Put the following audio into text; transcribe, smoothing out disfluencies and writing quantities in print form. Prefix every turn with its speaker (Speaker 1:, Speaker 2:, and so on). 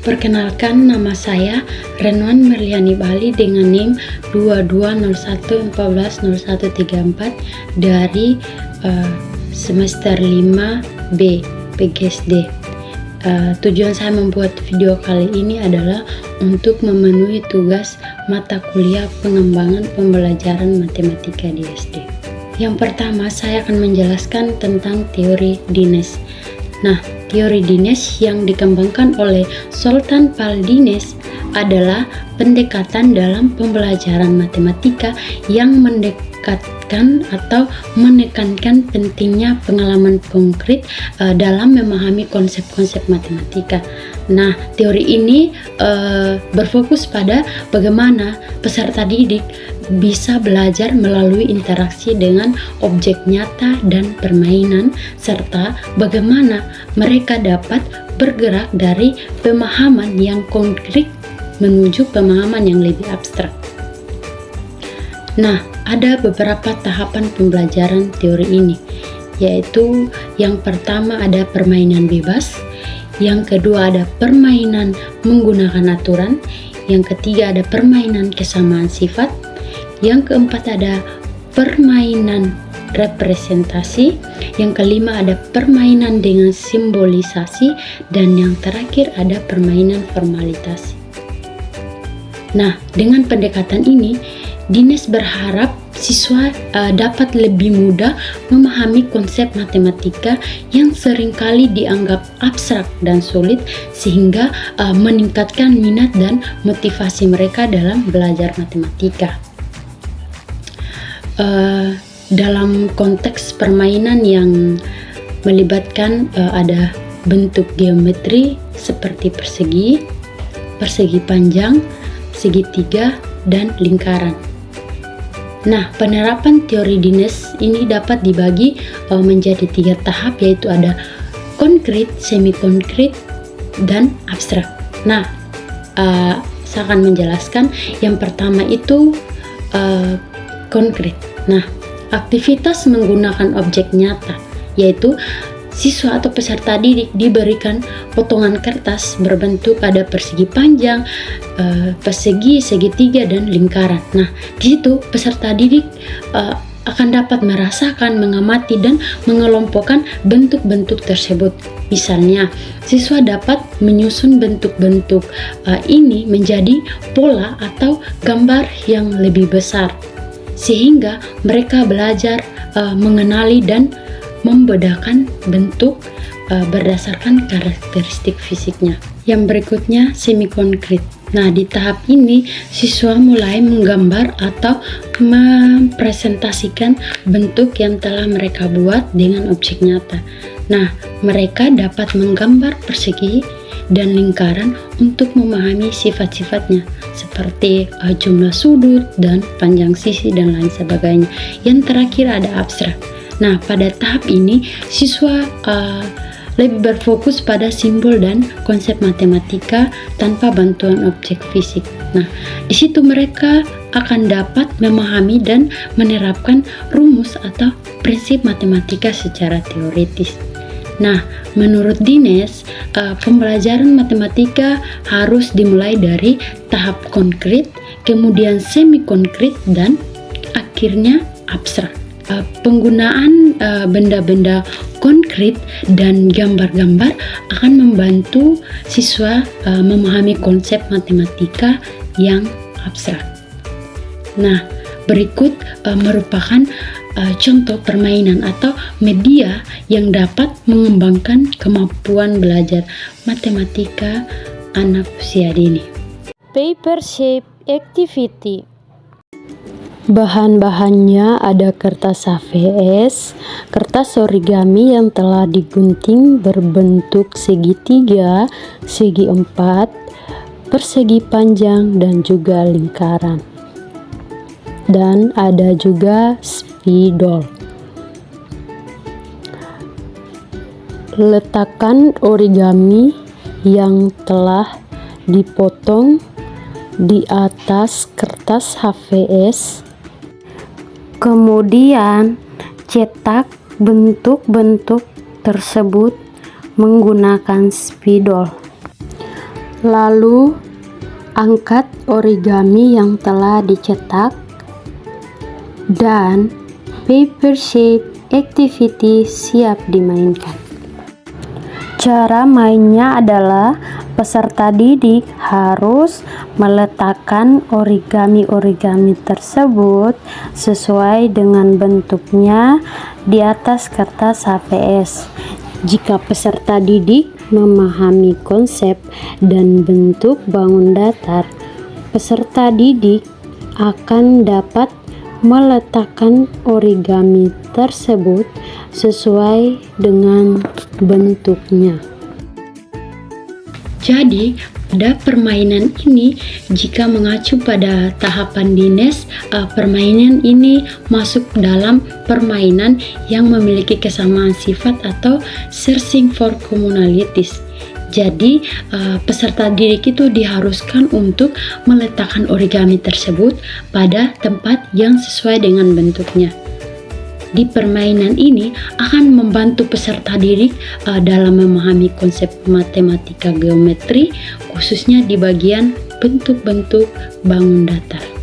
Speaker 1: Perkenalkan, nama saya Renwan Merliani Bali dengan NIM 2201140134 dari semester 5B PGSD. Tujuan saya membuat video kali ini adalah untuk memenuhi tugas mata kuliah pengembangan pembelajaran matematika di SD. Yang pertama, saya akan menjelaskan tentang teori Dines. Nah, teori Dines yang dikembangkan oleh Sultan Pal Dines adalah pendekatan dalam pembelajaran matematika yang mendekatkan atau menekankan pentingnya pengalaman konkret dalam memahami konsep-konsep matematika. Nah, teori ini berfokus pada bagaimana peserta didik bisa belajar melalui interaksi dengan objek nyata dan permainan, serta bagaimana mereka dapat bergerak dari pemahaman yang konkret menuju pemahaman yang lebih abstrak. Nah, ada beberapa tahapan pembelajaran teori ini, yaitu yang pertama ada permainan bebas, yang kedua ada permainan menggunakan aturan, yang ketiga ada permainan kesamaan sifat, yang keempat ada permainan representasi, yang kelima ada permainan dengan simbolisasi, dan yang terakhir ada permainan formalisasi. Nah, dengan pendekatan ini, Dines berharap siswa dapat lebih mudah memahami konsep matematika yang seringkali dianggap abstrak dan sulit, sehingga meningkatkan minat dan motivasi mereka dalam belajar matematika. Dalam konteks permainan yang melibatkan ada bentuk geometri seperti persegi, persegi panjang, segitiga, dan lingkaran. Nah, penerapan teori Dines ini dapat dibagi menjadi 3 tahap, yaitu ada konkret, semi konkret, dan abstrak. Nah, saya akan menjelaskan yang pertama itu konkret. Nah, aktivitas menggunakan objek nyata, yaitu siswa atau peserta didik diberikan potongan kertas berbentuk ada persegi panjang, persegi, segitiga, dan lingkaran. Nah, di situ peserta didik akan dapat merasakan, mengamati, dan mengelompokkan bentuk-bentuk tersebut. Misalnya, siswa dapat menyusun bentuk-bentuk ini menjadi pola atau gambar yang lebih besar, sehingga mereka belajar mengenali dan membedakan bentuk berdasarkan karakteristik fisiknya. Yang berikutnya semi konkret. Nah, di tahap ini siswa mulai menggambar atau mempresentasikan bentuk yang telah mereka buat dengan objek nyata. Nah, mereka dapat menggambar persegi dan lingkaran untuk memahami sifat-sifatnya, seperti jumlah sudut dan panjang sisi dan lain sebagainya. Yang terakhir ada abstrak. Nah, pada tahap ini siswa lebih berfokus pada simbol dan konsep matematika tanpa bantuan objek fisik. Nah, di situ mereka akan dapat memahami dan menerapkan rumus atau prinsip matematika secara teoritis. Nah, menurut Dines, pembelajaran matematika harus dimulai dari tahap konkret, kemudian semi konkret, dan akhirnya abstrak. Penggunaan benda-benda konkret dan gambar-gambar akan membantu siswa memahami konsep matematika yang abstrak. Nah, berikut merupakan contoh permainan atau media yang dapat mengembangkan kemampuan belajar matematika anak usia dini. Paper shape activity. Bahan-bahannya ada kertas HVS, kertas origami yang telah digunting berbentuk segitiga, segi 4, persegi panjang, dan juga lingkaran. Dan ada juga spidol. Letakkan origami yang telah dipotong di atas kertas HVS. Kemudian cetak bentuk-bentuk tersebut menggunakan spidol. Lalu, angkat origami yang telah dicetak dan paper shape activity siap dimainkan. Cara mainnya adalah peserta didik harus meletakkan origami-origami tersebut sesuai dengan bentuknya di atas kertas HVS. Jika peserta didik memahami konsep dan bentuk bangun datar, peserta didik akan dapat meletakkan origami tersebut sesuai dengan bentuknya. Jadi, pada permainan ini, jika mengacu pada tahapan Dines, permainan ini masuk dalam permainan yang memiliki kesamaan sifat atau searching for commonalities. Jadi, peserta didik itu diharuskan untuk meletakkan origami tersebut pada tempat yang sesuai dengan bentuknya. Di permainan ini akan membantu peserta didik dalam memahami konsep matematika geometri, khususnya di bagian bentuk-bentuk bangun datar.